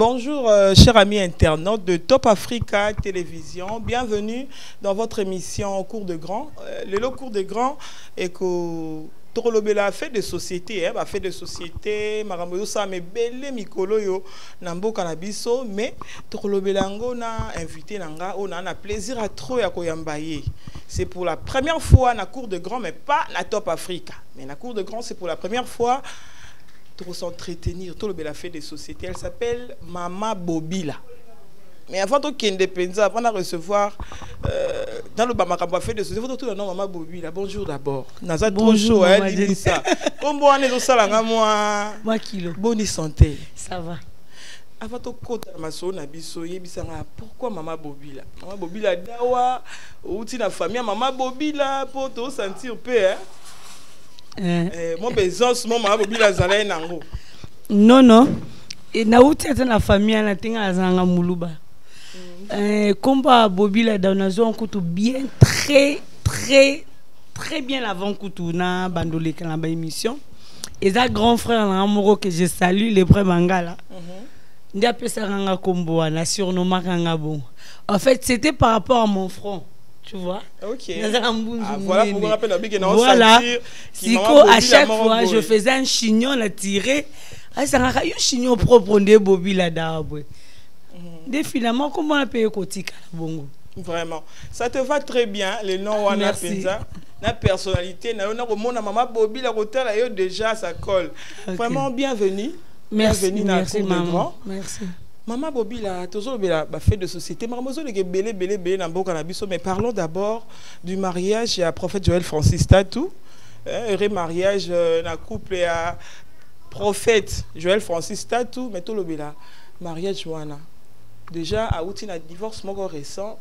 Bonjour, chers amis internautes de Top Africa Télévision. Bienvenue dans votre émission au cours de grand. Le cours de grand est que Torolobela fait de société, fait de société, Maramoyo sa me belle mikolo yo nambo kanabiso, mais Torolobela ngo na invité nanga, on a plaisir à trop ya koyambaye. C'est pour la première fois na cours de grand, mais pas na Top Africa. Mais na cours de grand, c'est pour la première fois. Pour s'entretenir, tout le fait des sociétés. Elle s'appelle Mama Bobila. Mais avant avant de recevoir dans le Bamakambo fait des sociétés, il faut tout le nom Mama Bobila. Bonjour d'abord. Naza trop chaud, elle dit ça. Comment on est au salon moi kilo. Bonne santé. Ça va. Avant tout côté maso na biso yebisanga pourquoi Mama Bobila. Mama Bobila dawa ou ti na famille Mama Bobila pour te sentir paix. Mon besoin ce moment Bobila zala nango. Non non. Et na outi la famille na tinga azanga muluba. Combat Bobila dans na zone kutu bien très bien avant kutu na bandolé quand la émission. Et ça grand frère na amoro que je salue les frères Mangala. Ndia pesa ranga kombo na surnom ranga bon. En fait, c'était par rapport à mon front. Tu vois? Ok. Voilà pour vous rappeler voilà. Siko, à chaque fois, je faisais un chignon à tirer. Ça a un chignon propre de Bobby là-dedans. Finalement, comment on a payé Kotika Bongo? Vraiment. Ça te va très bien, le nom Wana Penza. La personnalité, Maman Bobby la hôtel déjà ça colle. Okay. Vraiment bienvenue. Merci. Bienvenue Merci maman. Merci. Maman Bobila, toujours fait de société. Mais parlons d'abord du mariage à prophète Joël Francis Tatou. Heureux mariage dans couple à prophète Joël Francis Tatou. Mais tout le mariage wana. Déjà, à outil un divorce récent,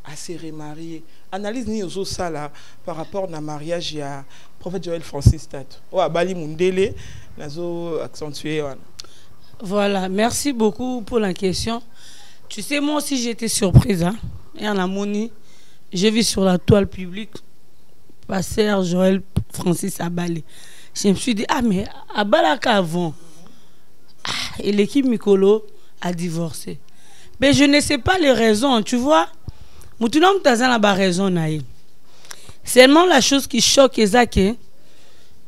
assez remarié. Analyse ni aux ça là par rapport au mariage à prophète Joël Francis Tatou. Ouais, Bali Mundele, nazo accentué wana. Voilà, merci beaucoup pour la question. Tu sais, moi aussi j'étais surprise. Hein? Et en ammonie, j'ai vu sur la toile publique pasteur Joël Francis Abalé. Je me suis dit, ah mais Abalaka avant, et l'équipe Mikolo a divorcé. Mais je ne sais pas les raisons, tu vois. Moutounam Tazan n'a pas raison. Seulement la chose qui choque Ezake,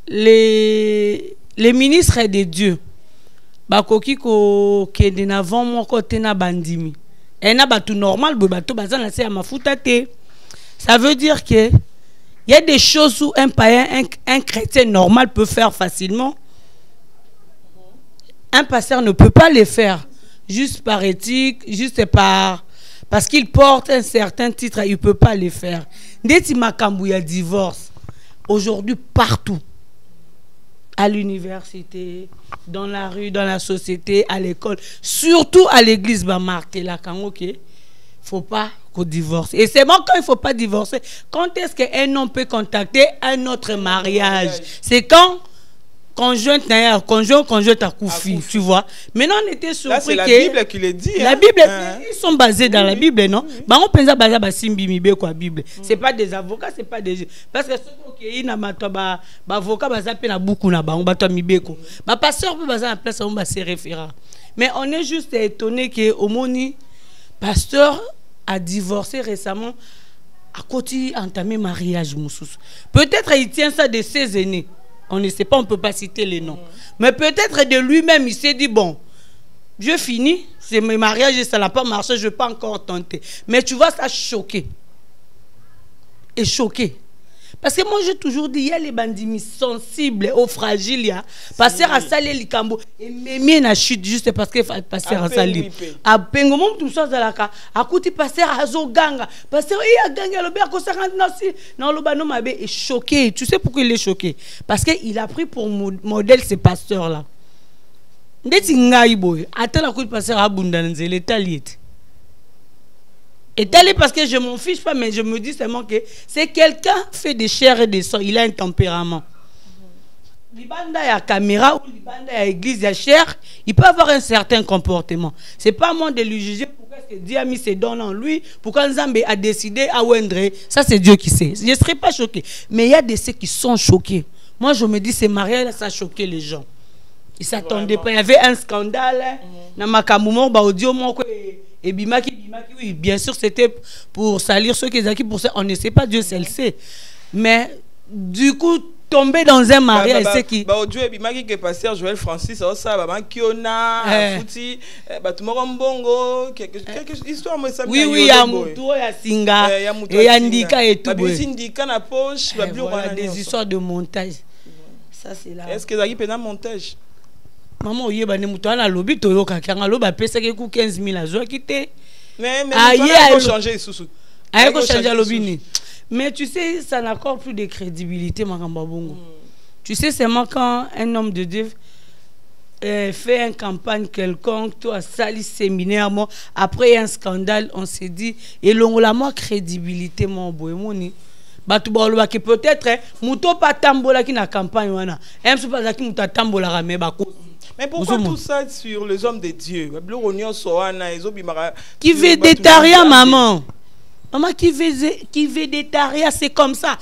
les ministres de Dieu. Bakoki ko kende na vent mon côté na bandimi et na batu normal bato bazan la c'est mafuta te. Ça veut dire que il y a des choses où un païen un chrétien normal peut faire facilement. Un pasteur ne peut pas les faire juste par éthique, juste parce qu'il porte un certain titre, il peut pas les faire. Ndeti makambu ya divorce aujourd'hui partout. À l'université, dans la rue, dans la société, à l'école, surtout à l'église, bah marqué là quand ok, faut pas qu'on divorce. Et c'est bon quand il faut pas divorcer. Quand est-ce qu'un homme peut contacter un autre mariage? C'est quand conjoint à Koufi, tu vois. Maintenant on était surpris que c'est la Bible qui le dit. La Bible, ils sont basés dans la Bible, non? Bah on pense à baser à Simbi Mibe quoi Bible. C'est pas des avocats, c'est pas des parce que il n'a pas avocat baser na beaucoup na ba on bato Mibe ko. Bah pasteur peut baser en place on va se référer. Mais on est juste étonné que Omoni pasteur a divorcé récemment à côté entamé mariage moussous. Peut-être il tient ça de ses aînés. On ne sait pas, on ne peut pas citer les noms. Mais peut-être de lui-même, il s'est dit, bon, je finis, c'est mes mariages, ça n'a pas marché, je ne vais pas encore tenter. Mais tu vois, ça choqué. Et choqué. Parce que moi, j'ai toujours dit, il y a les bandits sensibles, aux fragiles, il y a. Passer à Salé Likambo. Et même na chute, juste parce que passer à Salé. À Pengomom, tout ça, à côté, passer à Zoganga. Passer à Ganga, le béa, ça rentre dans le banon, ma est choqué. Tu sais pourquoi il est choqué? Parce qu'il a pris pour modèle ces pasteurs-là. Ndeti Ngaïboy, attends la coup de passer à Bundanze, l'état lié. Et tel est parce que je m'en fiche pas, mais je me dis seulement que c'est quelqu'un fait de chair et de sang, il a un tempérament. Libanda y a caméra ou Libanda y a église, y a chair, il peut avoir un certain comportement. C'est pas à moi de lui juger pourquoi Dieu a mis ses dons en lui, pourquoi Nzambe a décidé à Wendre. Ça c'est Dieu qui sait. Je ne serais pas choqué. Mais il y a des ceux qui sont choqués. Moi je me dis ces mariages ça a choqué les gens. Ils ne s'attendaient pas. Il y avait un scandale. na makambo moko ba audio moko et bimaki oui bien sûr c'était pour salir ceux qui étaient pour ça on ne sait pas Dieu seul sait mais du coup tomber dans un mariage c'est qui audio et bimaki que pasteur Joël Francis ça ba kiona futi ba tumoko mbongo quelque histoire moi ça oui ya mutu ya singa et ya ndika et tout ba sindika na poche ba voilà des histoires de montage ça c'est là est-ce que ça qui pena montage maman oyeba ne mutu ana lobi to yoka kanga loba pesa ke ku 15 000 azo kité mais il faut changer sous il faut changer lobini mais tu sais ça n'accorde plus de crédibilité Makamba Bongo tu sais seulement quand un homme de Dieu fait une campagne quelconque toi sali séminaire moi après un scandale on s'est dit et longola moi crédibilité mon boyemoni batu ba ki peut-être muto pa tambola ki na campagne wana même pas za ki muta tambola ramé ba ko. Mais pourquoi tout ça sur les hommes de Dieu? Qui veut des tarias, maman? Maman, qui veut des tarias, c'est comme ça.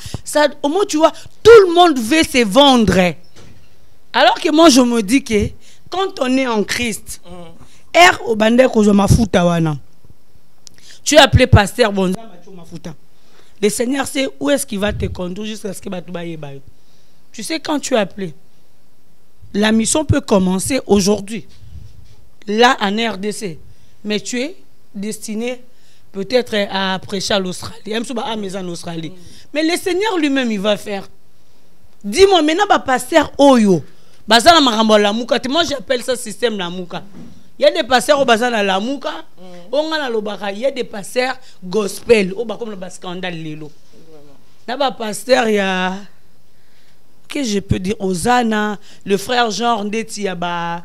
Au moins, tu vois, tout le monde veut se vendre. Alors que moi, je me dis que quand on est en Christ, tu es appelé pasteur, le Seigneur sait où est-ce qu'il va te conduire jusqu'à ce que tu sais, quand tu es appelé, la mission peut commencer aujourd'hui, là en RDC, mais tu es destiné peut-être à prêcher à l'Australie, en Australie. Mais le Seigneur lui-même, il va faire. Dis-moi, maintenant, pasteur Oyo, moi j'appelle ça système Lamouka. Il y a des pasteurs au bazar à Lamouka, il y a des pasteurs gospel, comme le scandale Lelo. Là-bas, pasteur, il y a. Que je peux dire Ozana, le frère Jean Ndetiaba,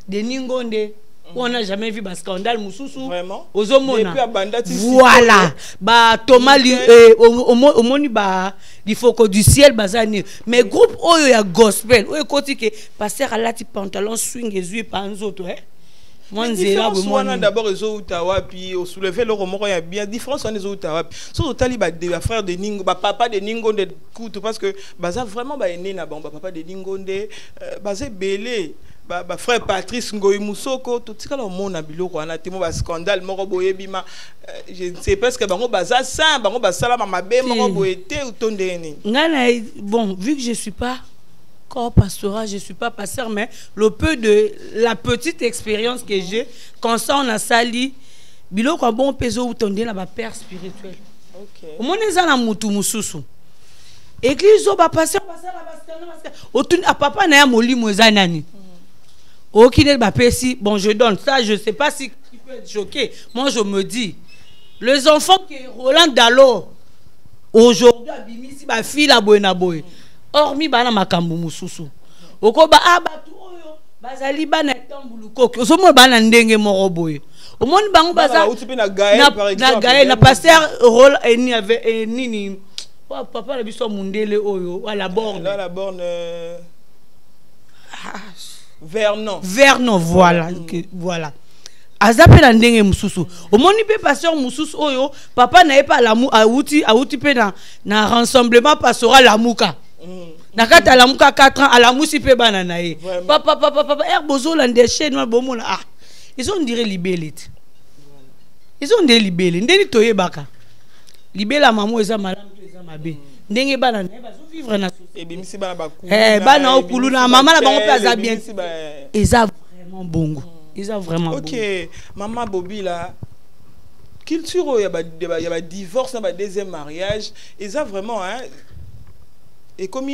de Ningonde, où on n'a jamais vu un scandale Moussousou. Vraiment? Ozomona. Voilà. Bah Thomas au moni bah il faut que du ciel bazani. Mais groupe oyo ya gospel, oyo koti que pasteur alati pantalon swing et yeux pas en autres hein. D'abord les Outawa puis au soulever le remords il y a bien différence on les Outawa surtout taliba des frères de Ningo papa de Ningonde coûte parce que baza vraiment ba né na bon papa de Ningonde basé belé ba frère Patrice Ngoyi Musoko tout ça là mon na biloko na temo ba scandale moko boye bima je ne sais pas ce que bango baza ça bango basala mabe moko boyete ou tondeni ngana bon vu que je suis pas corps pastoral, je ne suis pas pasteur, mais le peu de la petite expérience que j'ai, quand ça on a sali, bilo kwa bon peso ou ton la père spirituel. Ok. Au moins les ana mutu mususu. Église au pasteur au tun à papa na ya moli moza nani. Aucun ba pesi, bon je donne ça, je sais pas si tu peux être choqué. Moi je me dis les enfants que Roland Dalo aujourd'hui abimisi ba fille la boyna boy. Hormis bana makambu mususu okoba abatu oyo bazali bana tambuluko osomo bana ndenge moko boye omoni bango baza na Gaël par exemple na Gaël na pasteur rôle eni avait nini papa na biso mundele oyo à la borne Vernon voilà voilà azape na ndenge mususu omoni pe pasteur mususu oyo papa na epa la auti pe na rassemblement pastoral la muka nakata la muka 4 ans à la musi pe banana e papa bozo la ndeshe no bomona ah ils ont dirait libellé ils ont des libellé ndeni toye baka libela maman eza malamu eza mabe ndenge banana bazo vivre na et bimisi bana baku bana okulu na maman la bango plaza bien eza vraiment bongo eza vraiment OK maman Bobi là culture il y a divorce na deuxième mariage eza vraiment hein et comme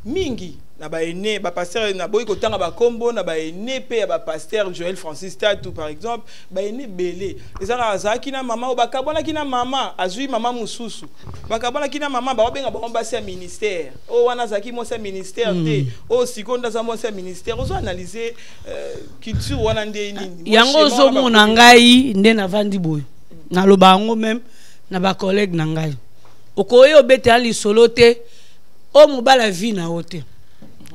mingi na ba ene ba pasteur na boy ko tanga ba kombo na ba ene pe ya ba pasteur Joël Francis Tatou par exemple ba ene belé ezaka zaki na mama o bakabona kina mama azui mama mususu bakabona kina mama ba benga ba ambassadeur ministère o wana zaki mo sa ministère te o sikonda za mo sa ministère ozo analyser culture wana nde nini yango zo mona ngai nde na vandi boy na lobango même na ba collègue na ngai okoyo beta li solote oh mon bas la vie na ote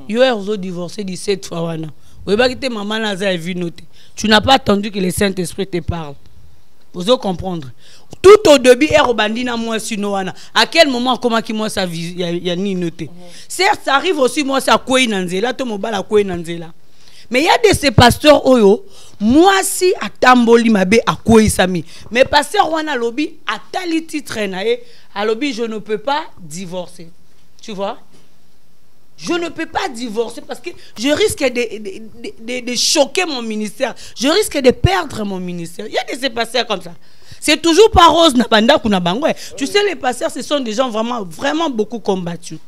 yo ont divorcé 17 fois wana oui ba kite maman na za vie noté tu n'as pas attendu que le Saint-Esprit te parle vous devez comprendre tout au début er bandina moi sino wana à quel moment comment qui moi sa vie ya ni noté certes ça arrive aussi moi ça koi nanzela to mo bala koi nanzela Mais il y a de ces pasteurs oyo, moi si atamboli mabe akoisami. Mais pasteur wana lobi atali titre nae, alobi je ne peux pas divorcer. Tu vois? Je ne peux pas divorcer parce que je risque de choquer mon ministère. Je risque de perdre mon ministère. Il y a des pasteurs comme ça. C'est toujours pas rose na banda kuna bango. Tu sais, les pasteurs, ce sont des gens vraiment beaucoup combattus.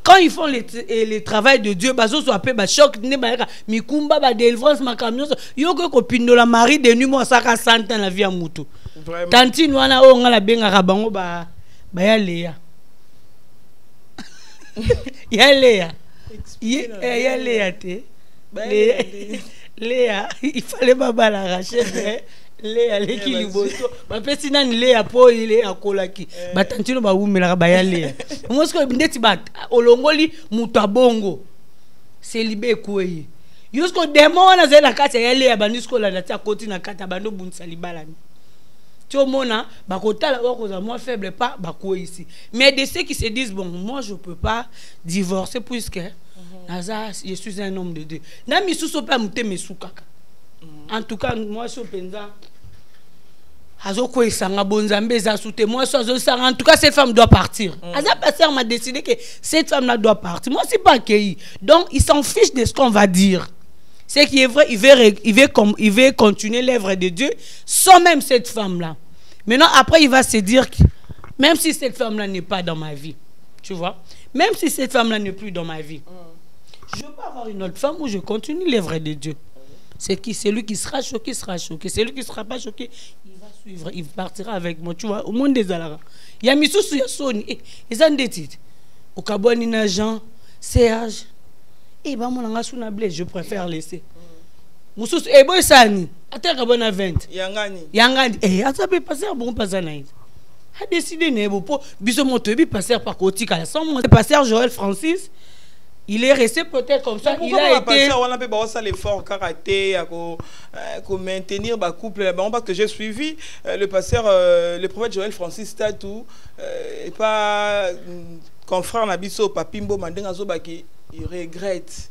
Quand ils font les travail de Dieu, bazo so appelé ba choc ne ba mikumba ba délivrance ma camion yo ko pindo la mari de nuit mo saka santa la vie à mutu. Tantine wana o ngala benga bango ba ya Léa. Ya Léa. Ya Léa te. Léa, il fallait pas l'arracher. Léa leki liboso. Ba pesi nani Léa po ile akolaki. Ba tantino ba umela ba ya Léa. Mosko ndeti ba olongoli mutu abongo. Célibé koyi. Yusko demona zela kati ya Léa bandisko la tia koti na kata bando bunisa libalani. Tu mona bakotala okoza moi faible pas bako ici. Mais de ceux qui se disent bon moi je peux pas divorcer puisque naza je suis un homme de Dieu. Na misuso pa mute mesukaka. En tout cas moi je penza azoko isanga bonzambe za soute moi en tout cas cette femme doit partir. Aza pasteur m'a décidé que cette femme là doit partir. Moi c'est pas accueilli. Donc il s'en fiche de ce qu'on va dire. C'est qui est vrai, il veut continuer l'œuvre de Dieu sans même cette femme-là. Maintenant, après, il va se dire que même si cette femme-là n'est pas dans ma vie, tu vois, même si cette femme-là n'est plus dans ma vie, je peux avoir une autre femme où je continue l'œuvre de Dieu. C'est qui? C'est lui qui sera choqué, sera choqué. C'est lui qui ne sera pas choqué, il va suivre, il partira avec moi. Tu vois, au monde des Alara. Il y a Missou, il y a Sony, ils ont des titres. Au Kabouani Najan, CH. Eh ben mon angasuna blesse, je préfère laisser. Moussous eh boy sani, attends kabona 20. Yangani. Eh azabe passer bon passer naïs. A décidé ne pour biso motobi passer par côté kala sans mon passer Joël Francis. Il est resté peut-être comme ça, il a été on a pas ça l'effort karaté à maintenir ba couple parce que j'ai suivi le pasteur le prophète Joël Francis Tatou et pas confrère na biso papimbo mandenga zo baki il regrette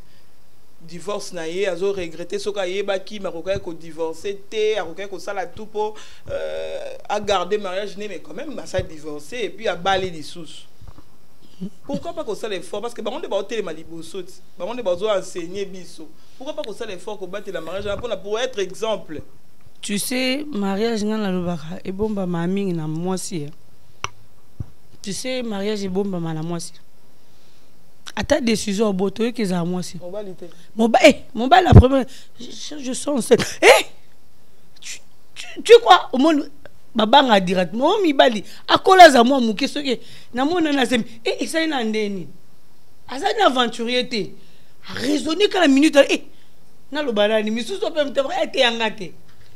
divorce naie azo regretter soka yeba ki maroka ko divorcer té aroka ko sala tout pour à garder mariage né mais quand même ça divorcer et puis à baler les sous. Pourquoi pas qu'on ça l'effort parce que on est ba télé maliboso on est ba enseigner biso. Pourquoi pas qu'on ça l'effort ko battre la mariage pour être exemple. Tu sais mariage ngana lobaka et bomba mami na mwasi. Tu sais mariage et bomba na mwasi. À ta décision au boto que ça moi aussi. Mon bal la première je sens tu crois au monde babanga directement mi bali akola za moi muke soke na mona na sem ça ina ndeni asa na aventurier te a raisonner quand la minute na lo balani misuso pe mtebra ete yangate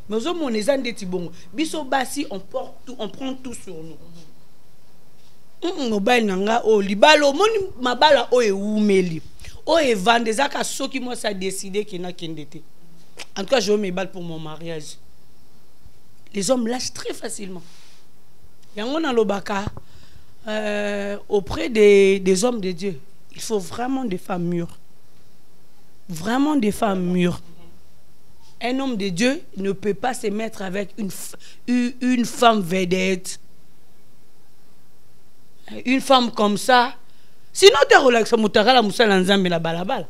mais au mon ezande ti bongo biso basi on porte tout on prend tout sur nous. Mobile nanga o libalo moni mabala o eumeli o evande zaka soki moi ça décidé qu'il n'a kendete. En tout cas je me balle pour mon mariage. Les hommes lâchent très facilement. Yango na lobaka auprès des hommes de Dieu, il faut vraiment des femmes mûres. Vraiment des femmes mûres. Un homme de Dieu ne peut pas se mettre avec une femme vedette. Une femme comme ça, sinon tu relaxes mutakala musala nzambe la balabala.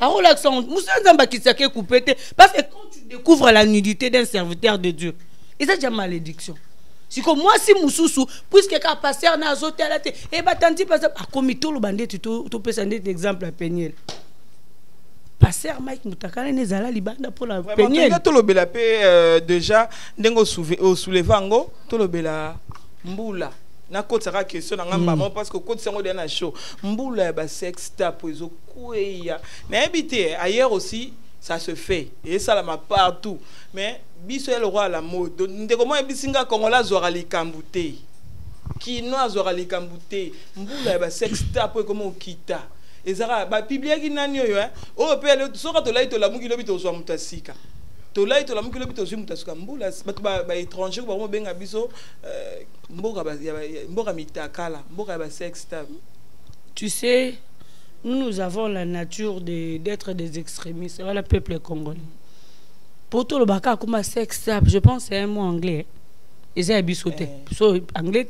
A relaxer musala nzamba qui s'est coupé parce que quand tu découvres la nudité d'un serviteur de Dieu, et ça déjà malédiction. Si comme moi si mususu puisque ka passer na zote la te et ba tanti pas a komito lo bande tu peux sender exemple à Peniel. Passer Mike mutakala nezala libanda pour la Peniel. To lo bela pe déjà ndengo soulevango to lo bela mbula. Na côté sera question na maman parce que côté sango de na show mbula ba sex tap ezo kweya mais habité ailleurs aussi ça se fait et ça la ma partout mais biso le roi la mode ndeko mo bisinga kongola zora likambute kino azora likambute mbula ba sex tap comme okita ezara ba biblia ki nani yo o pe le soka to laito la muki lobi to so mutasika to laito la muki lobi to so mutasika mbula ba étranger ba mo benga biso mboka mitakala mboka ba sex tap. Tu sais nous avons la nature d'être des extrémistes. Voilà le peuple congolais. Pour tout le baka, comme sex tap, je pense que c'est un mot anglais. Et c'est un bisouté. Anglais,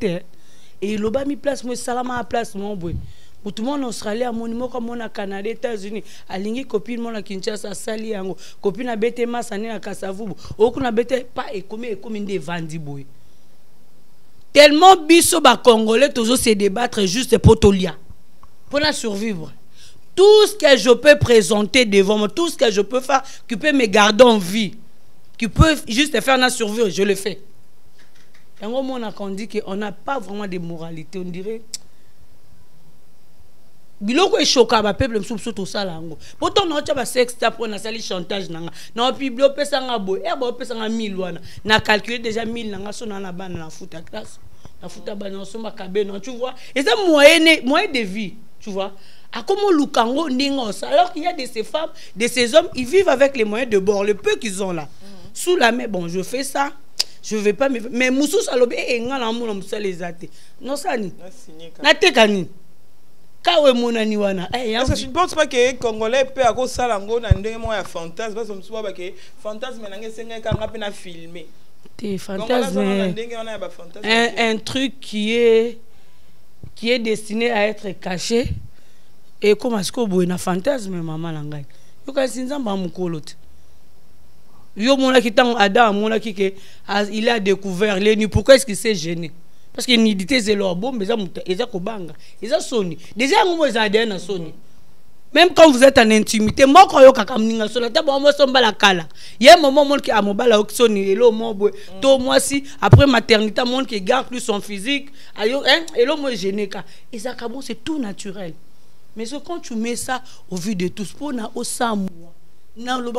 et il a mis place, moi, salama à place, mon boy. Pour tout le monde en Australie, à mon niveau comme on a Canada, États-Unis, à l'ingé copine, mon a Kinshasa, Sali, Ango, copine a bête Massane à Kassavou, aucun a bête pas et comme des vendis, boy. Tellement biso ba Congolais, toujours se débattre juste pour Tolia. Pour la survivre. Tout ce que je peux présenter devant moi, tout ce que je peux faire, qui peut me garder en vie, qui peut juste faire la survivre, je le fais. Et on a dit qu'on n'a pas vraiment de moralité, on dirait. Biloko est choquant, ba peuple msoup tout ça là. Pourtant on a sex tap on a sali chantage nanga. Na piblo pesa nga boy, bo pesa nga 1000 wana. Na calculer déjà 1000 nanga so na bana na foot à classe. Na foot à bana so makabe non, tu vois. Et ça moyen de vie, tu vois. À comment Lukango Ningos, alors qu'il y a de ces femmes, de ces hommes, ils vivent avec les moyens de bord, le peu qu'ils ont là. Sous la main, bon, je fais ça, je vais pas me. Mais Moussou Salobé et Ngala Mouna Moussa les athées. Non, ça ni. Natekani. Kawe Mounani wana. Parce que je ne pense pas que les Congolais peuvent avoir ça là, on a un fantasme, parce que je ne sais pas que fantasme, on a filmé. Des fantasmes. Un truc qui est destiné à être caché. Et comment est-ce que vous avez un fantasme, maman Langai? Vous avez un fantasme. Yo mona ki tang Adam mona ki ke il a découvert les nuits. Pourquoi est-ce qu'il s'est gêné? Parce que nidité c'est leur bombe, mais ça kobanga, ils ont sonné. Déjà on ils ont sonné. Même quand vous êtes en intimité, moi quand yo kakamninga sonné, d'abord moi somba la kala. Il y a un moment mon qui a mobile au sonné et là moi to moi si après maternité mon qui garde plus son physique, ayo hein et là moi gêné ka. Et ça bon c'est tout naturel. Mais quand tu mets ça au vu de tous pour na au sang non, le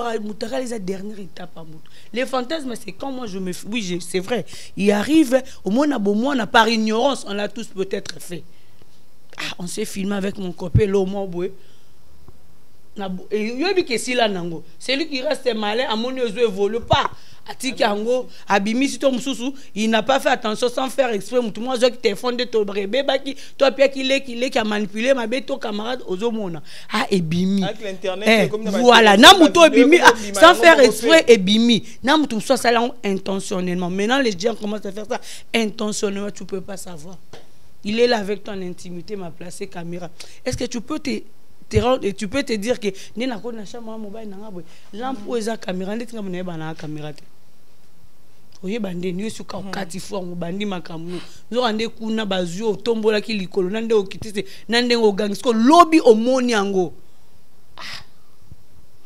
dernière étape. Les fantasmes, c'est quand moi je me... Oui, c'est vrai. Il arrive, au moins, on a par ignorance, on l'a tous peut-être fait. Ah, on s'est filmé avec mon copain, l'homme, et il y a que si là, c'est lui qui reste malin, à mon yeux, ne vole pas. Atikango, Abimi, si ton sousou, il n'a pas fait attention sans faire exprès. Moi, je t'ai fondé ton bébé, toi, Pierre, qui a manipulé ma bête, ton camarade, aux hommes. Ah, et Bimi. Avec l'internet, voilà, Namouto Bimi, sans faire exprès, et Bimi. Namouto, soit ça là intentionnellement. Maintenant, les gens commencent à faire ça intentionnellement, tu ne peux pas savoir. Il est là avec ton intimité, m'a placé caméra. Est-ce que tu peux et tu peux te dire que nena ko na chambre mobile na ngabo lampo eza caméra ndeti ngamo na bana caméra te oye bande ni su ka kati fo bandi makamu zo ande kuna bazio tombola ki likolo nande okitise nande ngo gangsko lobby omoni yango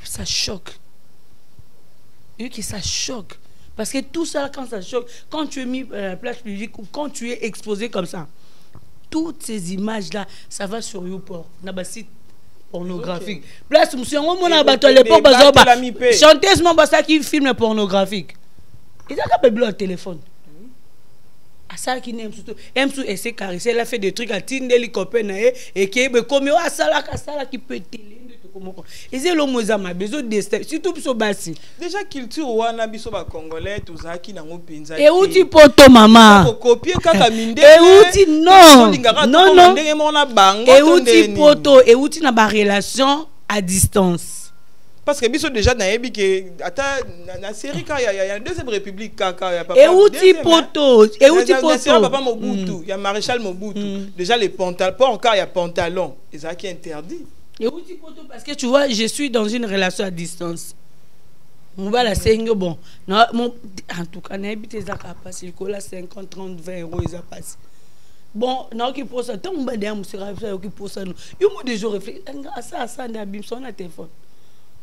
ça choque et que ça choque parce que tout ça quand ça choque quand tu es mis à la place publique ou quand tu es exposé comme ça toutes ces images là ça va sur YouPorn na ba site pornographique. Place monsieur on a battu l'époque bazoba. Chanteuse mon bassa qui filme pornographique. Il a pas le téléphone. À ça qui n'aime surtout aime sous essayer caresser, elle a fait des trucs à Tindeli copain et qui est comme à ça là qui peut télé et c'est l'homme aux amas besoin de surtout sur bassi. Déjà culture wana biso ba congolais tout ça qui n'ont penza. Et où tu poto maman. Copier kaka minde. Et où tu non. Et où tu poto et où tu na ba relation à distance. Parce que biso déjà na yebi que ata na série quand il y a deuxième république kaka ya papa. Et où tu poto et où tu poto. Papa Mobutu, il y a maréchal Mobutu. Déjà les pantalons, pas encore il y a pantalon. Et ça qui est interdit. Et où tu peux tout parce que tu vois, je suis dans une relation à distance. On va la seigneur bon. Non, en tout cas, n'habite ça a passé là 50, 30, 20 euros ils a passé. Bon, non qui pose ça, tant on va derrière monsieur qui pose ça. Il m'a déjà réfléchi à ça n'abîme son téléphone.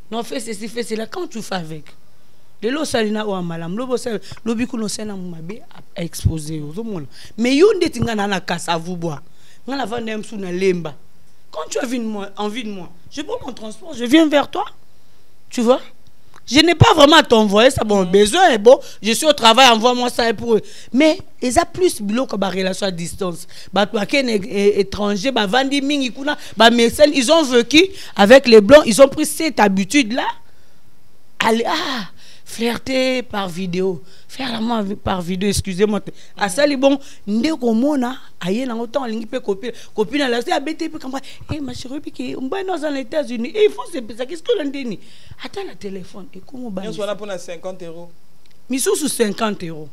Non fait ceci fait cela quand tu fais avec. Le lo salina ou malam, lo bossel, lo biku no sena mabe à exposer aux monde. Mais yonde tinga na kasa vous boire. On a vendu un sou na lemba. Quand tu as envie de moi, je prends mon transport, je viens vers toi. Tu vois? Je n'ai pas vraiment à t'envoyer ça. Bon, besoin est bon. Je suis au travail, envoie-moi ça pour eux. Mais ils ont plus de boulot que la relation à distance. Les étrangers, ils ont vécu avec les blancs. Ils ont pris cette habitude-là. Allez, flirter par vidéo. Faire l'amour par vidéo, excusez-moi. À ça, les bons, aye na autant lingi pe copine la c'est abete pe comme eh ma chérie puis on va dans les États-Unis et il faut c'est ça qu'est-ce que l'on attends le téléphone et comment ba on soit là pour 50 €. Misusu 50 €.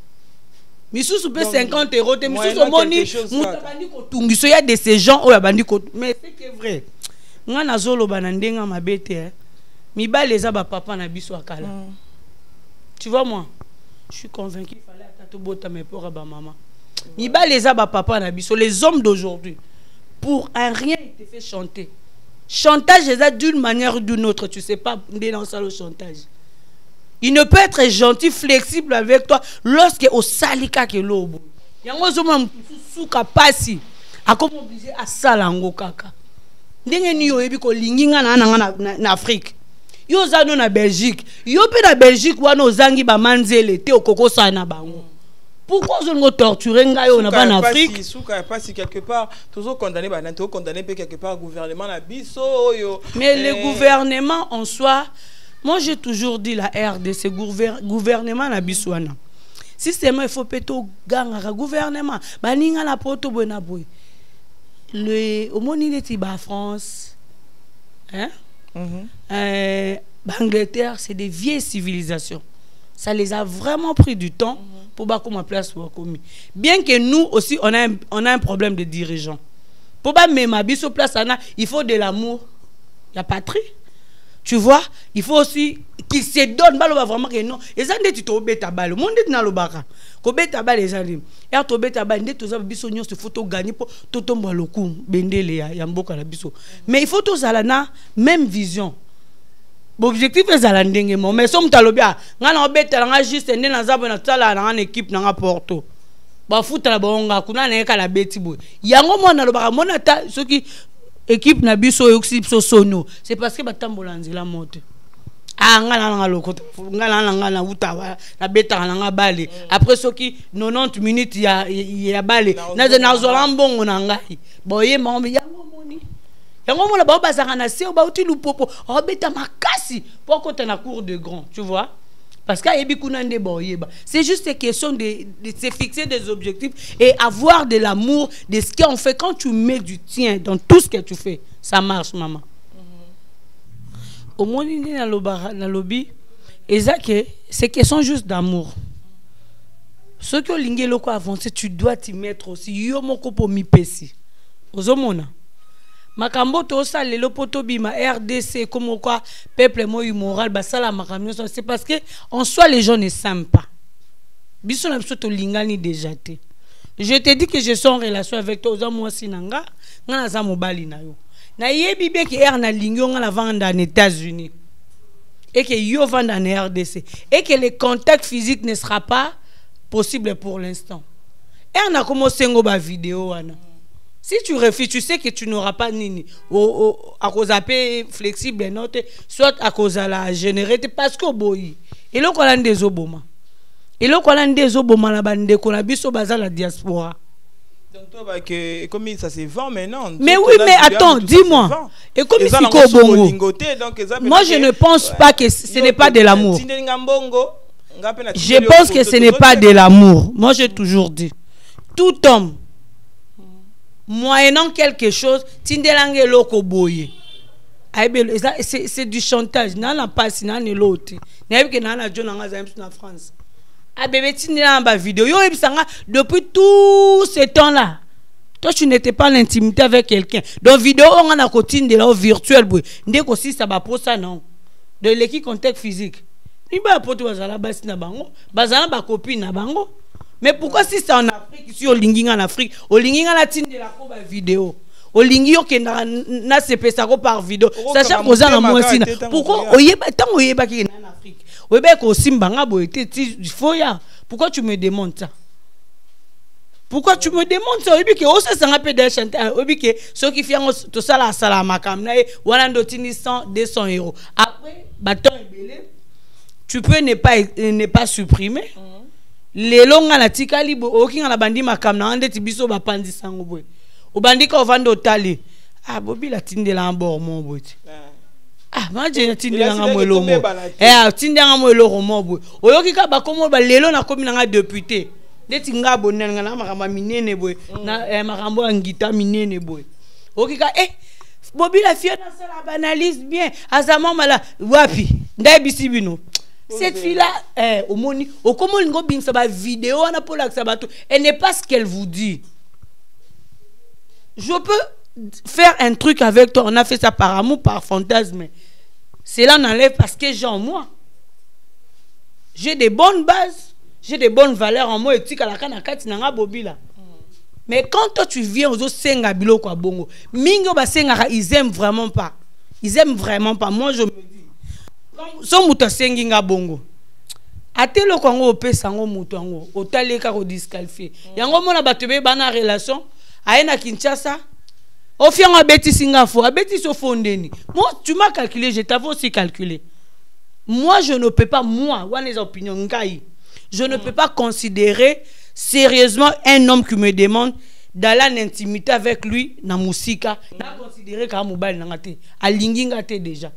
Misusu pe 50 €, te misusu moni mutabandi ko tungiso ya de ces gens o ya bandi ko mais c'est que vrai. Nga nazolo bana ndenga mabete mibale eza ba papa na biso akala. Tu vois moi, je suis convaincu qu'il fallait attendre bota mais pour ba maman. Mibale eza ba papa na biso les hommes d'aujourd'hui pour un rien ils te fait chanter. Chantage est d'une manière ou d'une autre, tu sais pas dans ça le chantage. Il ne peut être gentil, flexible avec toi lorsque au salika ke lobo. Yango zo mam suka pasi. A comme obligé à salango kaka. Ndenge ni yo ebi ko linginga na Afrique. Yo zano na Belgique. Yo pe na Belgique wana ozangi ba manzele te okoko sana bango. Pourquoi on nous torturer ngayo na ban Afrique? Souka pas si quelque part toujours condamné ba to condamné quelque part gouvernement na biso yo. Mais le gouvernement en soi, moi j'ai toujours dit la RDC gouvernement na biso wana. Si c'est moi il faut peto ganga gouvernement baninga na poto bona boy. Le omoni neti ba France hein? Angleterre, c'est des vieilles civilisations. Ça les a vraiment pris du temps pour battre ma place pour commis. Bien que nous aussi on a un problème de dirigeants. Pour battre même ma biso place il faut de l'amour. Il y a patrie. Tu vois, il faut aussi qu'ils se donnent balo vraiment que non. Et ça ndeti to beta balo. Monde na lo baka. Ko beta balo les amis. Et to beta balo ndeti to biso nyo se photo gagner pour to tomba loku bendele ya mboka la biso. Mais il faut tous à la même vision. L'objectif est à l'ending, mais si on talobia, on a bêta, on a juste un nazabo na tala na équipe na Porto. Ba foot la bonga, kuna na eka la beti boy. Yango mona lo ba mona ta ce qui équipe na biso yoxip so sono. C'est parce que ba tambola nzela moto. Ah ngala na lokoto, ngala na utawa na beta na bale. Après ce qui 90 minutes ya bale. Na na zolambongo na ngai. Boye mambe yango moni. Yango mona ba bazaka na se ba uti lupopo obeta makasi pour côté na cour de grand, tu vois? Parce qu'il y a c'est juste une question de se fixer des objectifs et avoir de l'amour de ce qu'on fait. Quand tu mets du tien dans tout ce que tu fais, ça marche, maman. Au moins, dans le lobby, c'est question juste d'amour. Ce que l'ingé avancé, tu dois t'y mettre aussi. Yo moko po mi pesi. Ozomona. Makambo to sa lelo poto bima RDC comme quoi peuple mo immoral basala makamyo c'est parce que en soi les gens ne s'aiment pas. Biso na biso to lingani déjà te. Je te dis que je suis en relation avec toi oza moi sinanga ngana za mobali na yo. Na yebi be ke na lingyo ngala vanda en États-Unis. Et que yo vanda en RDC et que le contact physique ne sera pas possible pour l'instant. Et na comme sengo ba vidéo wana. Si tu refuses, tu sais que tu n'auras pas nini. À cause de flexible, soit à cause de la généralité, parce que boy. Et là, on a des oboma. Et là, on a des oboma la bande qu'on a biso baza la diaspora. Donc toi, comme ça se vend maintenant. Mais oui, mais attends, dis-moi. Et comme il faut bongo. Moi, je ne pense pas que ce n'est pas de l'amour. Je pense que ce n'est pas de l'amour. Moi, j'ai toujours dit. Tout homme. Moyennant quelque chose, tindelange loko boye. C'est du chantage. Nana passe nana l'autre. N'aime que nana John en France. Ah bébé tindelange ba vidéo. Yo ebisanga depuis tout ce temps-là. Toi tu n'étais pas l'intimité avec quelqu'un. Donc vidéo on a côté de la virtuel boy. Ndeko si ça va pour ça non. De l'équipe contact physique. Ni ba poto bazala basi na bango, bazala ba copine na bango. Mais pourquoi si c'est en Afrique, ici au Linging en Afrique, au Linging à la tine de la vidéo, au Linging qui n'a se fait ça par vidéo, sachant qu'on a moins aussi. Pourquoi au Yéba tant au Yéba qui est en Afrique, au Yéba qu'au Simbanga boité, il faut ya. Pourquoi tu me demandes ça? Pourquoi tu me demandes ça? Au Yéba qui aussi ça rappelle des chanteurs, au Yéba qui ceux qui font tout ça la salama comme là, voilà d'otini 100, 200 €. Après, bâton est belé, tu peux ne pas supprimer. Les longs à la tikali aucun à la bandi makamna ande tibiso ba pandi sango boy o bandi ka ovando tali ah bobi la tinde la mbor mon boy ah manje na tinde la ngamwelo mo tinde ngamwelo mo boy oyoki ka ba komo ba lelo na komi na député ndeti nga bonenga na makambo minene boy na makambo ngita minene boy okika Bobila fille dans la banalise bien azama mala wapi ndai bisibino cette fille là au moni au comment ngo bingsa ba vidéo na pour la sabato elle n'est pas ce qu'elle vous dit. Je peux faire un truc avec toi, on a fait ça par amour, par fantasme. Cela n'enlève parce que j'ai en moi. J'ai des bonnes bases, j'ai des bonnes valeurs en moi et tu la kanakati nanga bobila. Mais quand toi tu viens aux autres senga bilo kwa bongo, mingo ba senga ils aiment vraiment pas. Ils aiment vraiment pas. Moi je me dis so muto sengi nga bongo. Atelo kongo opesa ngo muto ngo, otaleka ko disqualifier. Yango mona batebe bana relation, aena Kinshasa. Au fond, à bêtise Singapore, à bêtise au fondeni. Moi, tu m'as calculé, je t'avais aussi calculé. Moi, je ne peux pas, moi, les opinions, je ne peux pas considérer sérieusement un homme qui me demande d'aller en intimité avec lui, dans la musique, n'a considéré qu'à mobile n'angate, à lingingate déjà.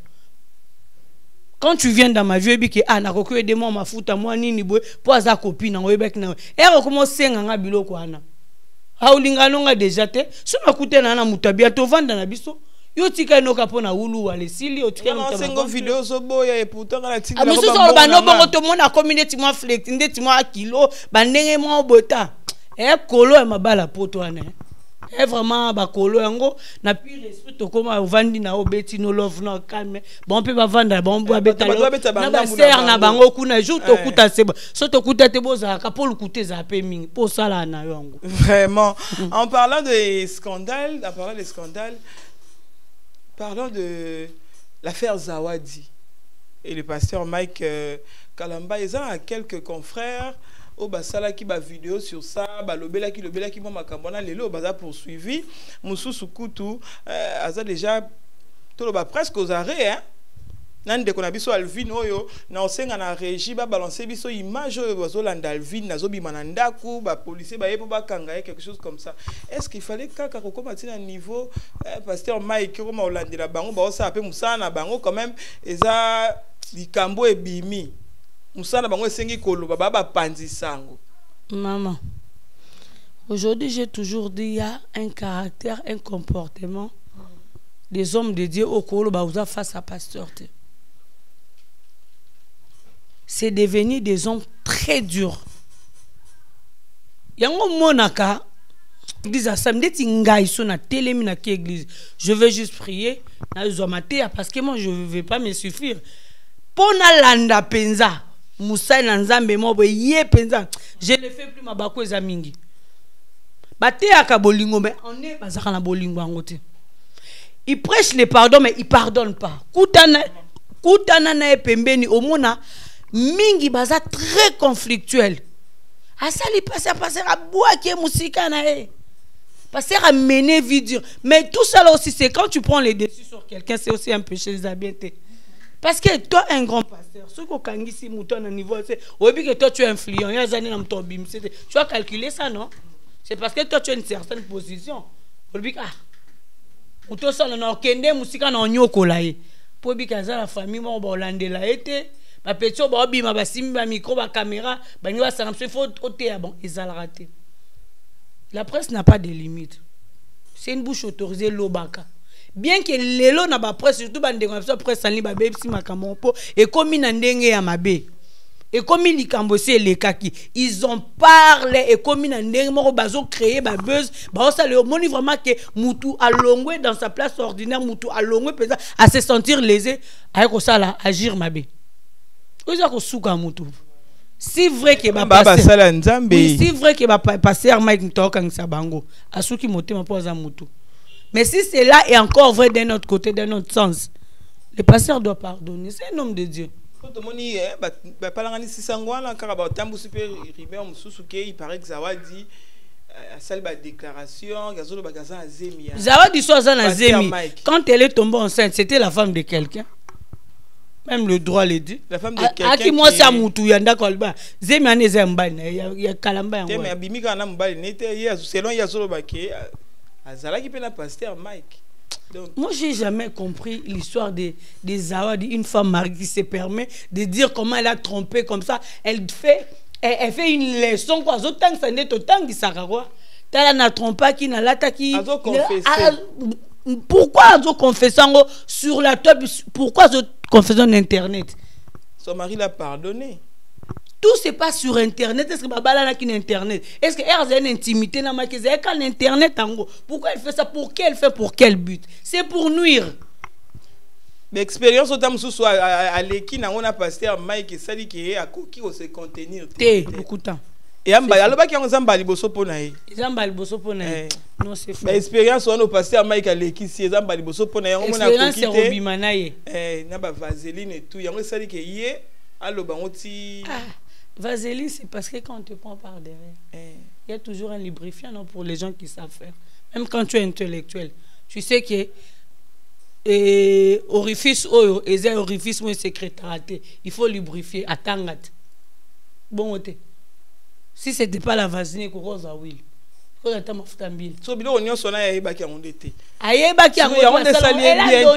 Quand tu viens dans ma vie, et que ah na kokwe de moi ma futa moi nini boy pour sa copine na webek na. Et comment senga bilo ko ana. Aulinga nonga déjà te so makute na na mutabia to vanda na biso yo tika no kapona ulu wale sili yo tika no sengo video so boya et pourtant la tika la ko ba no bongo to mona community mo flex ndeti mo kilo bandenge mo bota kolo e mabala poto ane vraiment ba kolo yango na pi respect to koma vandi na obeti no love no calme bon pe ba vanda bon bo beta na ba ser na bango kuna jour to kuta seba so to kuta te boza ka pour kuta za pe mingi pour ça là na yango vraiment. En parlant de scandales, parlons de l'affaire Zawadi et le pasteur Mike Kalamba. Ils ont quelques confrères au basala qui ba vidéo sur ça, ba lobela qui mo makambona lelo baza poursuivi mususu kutu aza déjà tout le ba presque aux arrêts hein. Nan de kona biso Alvin oyo na osenga na régie ba balancer biso image oyo bazolanda Alvin nazo bimana ndaku ba policier ba yepo ba kanga quelque chose comme ça. Est-ce qu'il fallait kaka kokoma tina niveau pasteur Mike ko ma olandela bango ba osa pe musana bango quand même eza likambo ebimi. Maman, aujourd'hui j'ai toujours dit il y a un caractère, un comportement des hommes de Dieu au Kolo Baouza face à pasteur. C'est devenu des hommes très durs. Yango monaka église à samedi ngai so na télémi na ki église. Je veux juste prier na zomate parce que moi je ne vais pas me suffire. Pona landa penza Moussa Nanzambe mobo ye penza. Je ne fais plus ma bako ezamingi. Bate aka bolingo mais on est bazaka na bolingo angote. Il prêche le pardon mais il pardonne pas. Kutana na pembeni omona mingi baza très conflictuel. Asali passer à bois qui est musika na e. Passer à mener vie dure. Mais tout ça là aussi c'est quand tu prends les dessus sur quelqu'un c'est aussi un péché des habiletés. Parce que toi, un grand pasteur, ce que tu as un niveau, c'est que toi, tu es influent. Tu as calculé ça, non? C'est parce que toi, tu as une certaine position. Tu as la famille, la presse n'a pas de limite. C'est une bouche autorisée, l'obaka. Bien que lelo na ba presse surtout bande ngomso presse en liba bebsi makamompo et comme nandenge ya mabe et comme likambo c'est les kaki ils ont parlé et comme nandenge moko bazo créer ba buzz ba ça le moni vraiment que mutu alongwe dans sa place ordinaire mutu alongwe pesa à se sentir lésé avec ça là agir mabe oza ko suka mutu si vrai que ba passer oui, si vrai que ba passer Mike Ntoka bango asuki motema poza mutu. Mais si cela est encore vrai d'un autre côté, d'un autre sens, le pasteur doit pardonner. C'est un homme de Dieu. Il paraît que Zawadi a fait déclaration. Zawadi soit à Zemi. Quand elle est tombée enceinte, c'était la femme de quelqu'un. Même le droit le dit. La femme de quelqu'un. Qui moi ça moutou yanda kolba. Zemi ane zembane. Ya kalamba yango. Mais abimika na mbali nete selon Yazolo Baké. Azala qui peut la pasteur Mike. Donc, moi, j'ai jamais compris l'histoire des Zawadi, une femme mariée qui se permet de dire comment elle a trompé comme ça. Elle fait elle fait une leçon quoi zo tang ça n'est autant qui ça quoi tala na trompa qui na lata qui pourquoi zo confessant sur la top pourquoi zo confessant sur internet son mari l'a pardonné. Tout se passe sur internet. Est-ce que babala n'a qu'une internet? Est-ce qu'elle a une intimité dans ma caisse? Elle a un internet en gros. Pourquoi elle fait ça? Pour quel fait? Pour quel but? C'est pour nuire. L'expérience au temps soit à l'équipe on a passé à Mike et Sali qui est à qui on se contenir. Beaucoup de temps. Et alors qui on zamba liboso ponaï. Zamba liboso ponaï. Non c'est faux. L'expérience on a passé à Mike à l'équipe si zamba liboso ponaï on a expérience c'est Robimanaye. Na ba vaseline et tout. Y a Sali qui est allo ba oti. Vaseline, c'est parce que quand on te prend par derrière, il y a toujours un lubrifiant non, pour les gens qui savent faire. Même quand tu es intellectuel. Tu sais que orifice ou sécrétarité, il faut lubrifier à tangat. Bon, si ce n'était pas la vaseline, il faut la huile. Il faut la mafutambil. So bilo onyo sona ya yeba ki amondete. Ayeba ki amondete.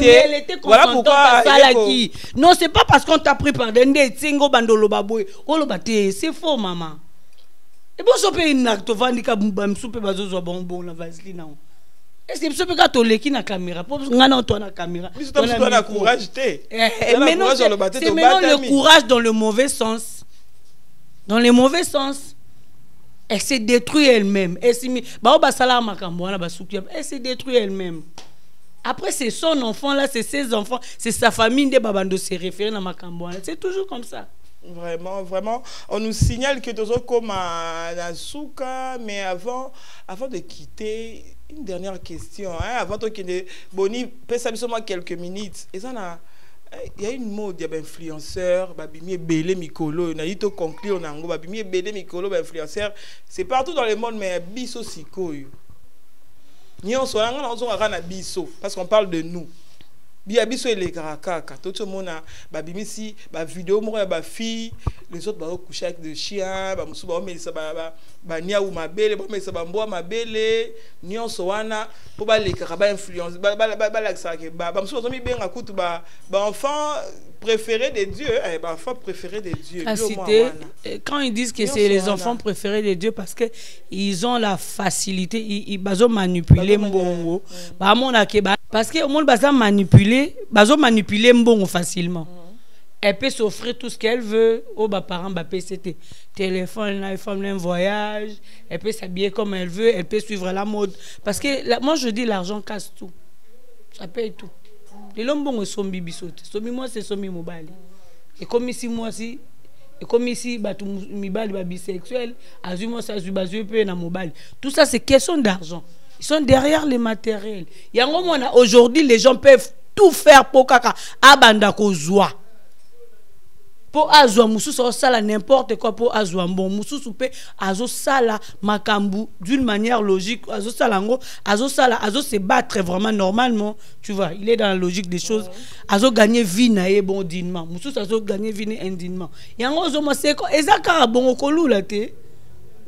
Elle était consentante à ça qui. Non, c'est pas parce qu'on t'a pris par des tingo bandolo baboué. Oh le baté, c'est faux maman. Et bon so pe une acte vandika bam soupe bazozo bonbon la vaseline non. Est-ce que tu peux ka toleki na caméra pour ngana toi na caméra. Mais tu as courage té. Mais non, c'est maintenant le courage dans le mauvais sens. Dans le mauvais sens. Elle s'est détruite elle-même. Elle s'est détruite elle-même. Après, c'est son enfant là, c'est ses enfants, c'est sa famille de Babando se référer à Makambouana. C'est toujours comme ça. Vraiment, vraiment. On nous signale que nous sommes comme à Souka, mais avant de quitter, une dernière question. Hein, avant de quitter, Boni, peut-être seulement quelques minutes. Et ça, il y a une mode, il y a des influenceurs, babimi belé mikolo, on a dit tout conclure, on a un babimi belé mikolo, influenceurs, c'est partout dans le monde, mais biso sikoyo. Ni on soit on biso parce qu'on parle de nous. Bia biso les karakaka, tout le monde a babimi si, ba vidéo moi ba fille, les autres ba coucher avec des chiens, ba musu ba mais ça ba nia ou ma belle, ba mais ça ba mboa ma belle, ni on soit wana pour ba les karaba influence, ba la ça que ba musu ba mi bien à coutu ba enfant préféré des dieux, ba enfant préféré des dieux. Quand ils disent que c'est les enfants préférés des dieux parce que ils ont la facilité, ils bazo manipuler mbongo, ba mona ke ba parce que au monde bazo manipuler mbongo facilement. Elle peut s'offrir tout ce qu'elle veut aux parents, c'était téléphone, iPhone, un voyage. Elle peut s'habiller comme elle veut, elle peut suivre la mode. Parce que moi je dis l'argent casse tout. Ça paye tout. Les lombons sont bibisotes. Somi moi c'est somi mobile. Et comme ici moi si et comme ici bah tout mobile bah bisexuel, azuma ça bazue peu na mobile. Tout ça c'est question d'argent. Ils sont derrière les matériels. Il y a un moment aujourd'hui les gens peuvent tout faire pour kaka abanda ko joie. Pour azwa mususu sala n'importe quoi pour azwa bon mususu pe azo sala makambu d'une manière logique azo salango azo se battre vraiment normalement tu vois il est dans la logique des choses azo gagner vie na bon dignement mususu azo gagner vie indignement yango zo maseko ezaka bon kolula te.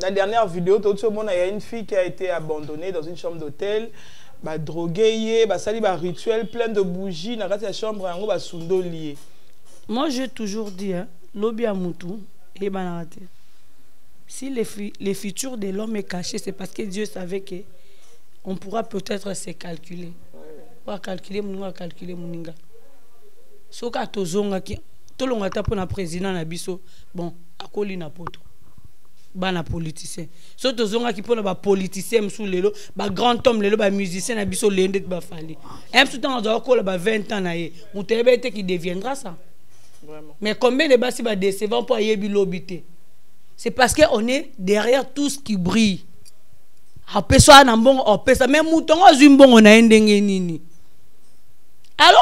La dernière vidéo tout le monde il y a une fille qui a été abandonnée dans une chambre d'hôtel ba droguée ba sali ba rituel plein de bougies dans la chambre yango ba sundo lié. Moi, j'ai toujours dit, hein, l'obi à moutou et banarate. Si les futurs de l'homme est caché, c'est parce que Dieu savait que on pourra peut-être se calculer. On va calculer, on va calculer, moninga. So ka tozonga ki, tolonga ta pour na président na biso, bon, akoli na poto. Bana politicien. So tozonga ki pour na ba politicien sous lelo, ba grand homme lelo, ba musicien na biso lende ba fali. Un tout temps on ko ba 20 ans na ye, on tebe qui deviendra ça. Vraiment. Mais combien de basi va décevant pour y l'obité? C'est parce qu'on est derrière tout ce qui brille. Alors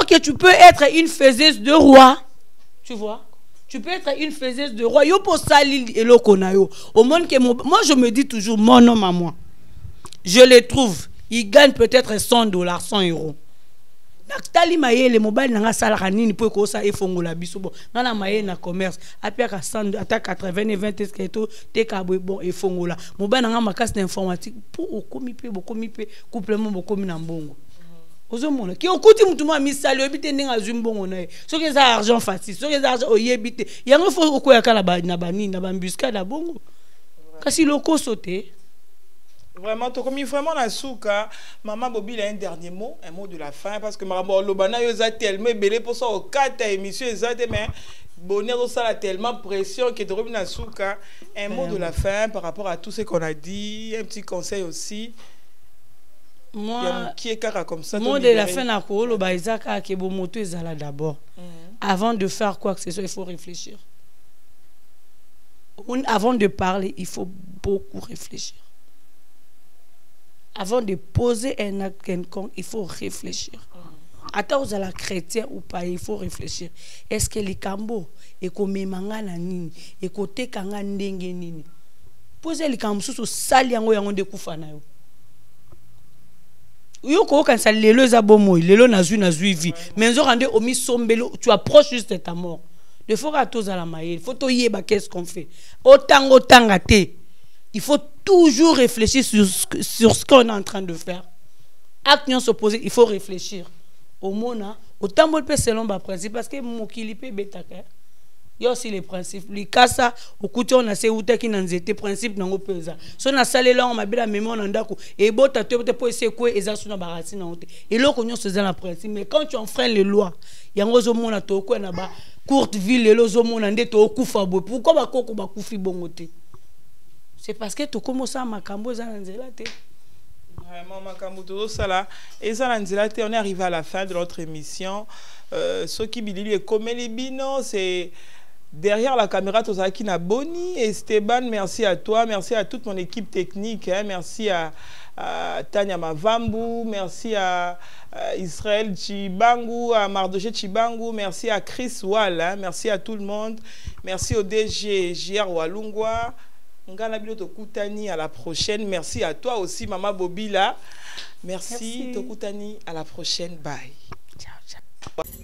que tu peux être une faiseuse de roi. Tu vois? Tu peux être une faiseuse de roi. Yo pour salir et lo konayo. Au monde que moi je me dis toujours mon homme à moi. Je les trouve. Ils gagnent peut-être $100, 100 €. Nakitali maye le mobile nanga salaka nini po ko sa efongola biso bon ngana maye na commerce apia ka 100 ata 80 et 20 esketo te ka bon efongola mobile nanga makasi na informatique pour okomi pe bokomi pe couplement bokomi na mbongo ozomona ki okuti mutu mo misali obite ndinga zumbongo na ye soki eza argent facile soki eza argent oyebite yango fo okoya kala na bani na bambuscade bongo kasi lokoso te. Vraiment, tu comme vraiment la souka, maman Bobby a un dernier mot, un mot de la fin, parce que maman Lobana a tellement belé pour ça au 4 émissions, mais bonheur ça a tellement pression que tu reviens la souka, un mot de la fin par rapport à tout ce qu'on a dit, un petit conseil aussi. Moi, qui est cara comme ça. Mot de la fin na ko lo ba izaka ke bo moto ezala d'abord. Avant de faire quoi que ce soit, il faut réfléchir. Avant de parler, il faut beaucoup réfléchir. Avant de poser un acte quelconque, il faut réfléchir. Attends, vous allez chrétien ou pas, il faut réfléchir. Est-ce que les cambo et comme manga na nini et côté kanga ndenge nini? Posez les cambo sur sali yango yango de kufana yo. Yo ko kan sa lelo za bomo, lelo na zui vie. Mais zo rende omi sombelo, tu approches juste de ta mort. Il faut que tous à la maille, il faut to yeba qu'est-ce qu'on fait. Autant te. Il faut toujours réfléchir sur ce qu'on est en train de faire. Acte s'opposer, il faut réfléchir. Au mona, autant de personnes selon le principe, parce que mon kilipé bétaka. Il y a aussi les principes. Les cas ça, au côté on a ces outils qui n'ont été principes dans le pays. Si on a salé là, on a bien la mémoire dans d'accord. Et bon, tu as pour essayer quoi et ça sur la barracine dans le. Et là, on a ce genre de principe. Mais quand tu enfreins les lois, il y a un autre monde à toi quoi là-bas. Courte ville, les autres monde à ndé to kufa bo. Pourquoi ba koko ba kufi bongote? C'est parce que tu commences à makambo zanzela te. Vraiment makambo todo ça là. Et zanzela te, on est arrivé à la fin de notre émission. Ceux qui bilili et comme les bino, c'est derrière la caméra, Tozaki Naboni. Esteban, merci à toi. Merci à toute mon équipe technique. Hein. Merci à Tanya Mavambu. Merci à Israël Chibangu, à Mardoché Chibangu. Merci à Chris Wall. Hein. Merci à tout le monde. Merci au DG JR Walungwa. Ngana Bilo Tokutani, à la prochaine. Merci à toi aussi, Maman Bobila. Merci. Tokutani, à la prochaine. Bye. Ciao, ciao.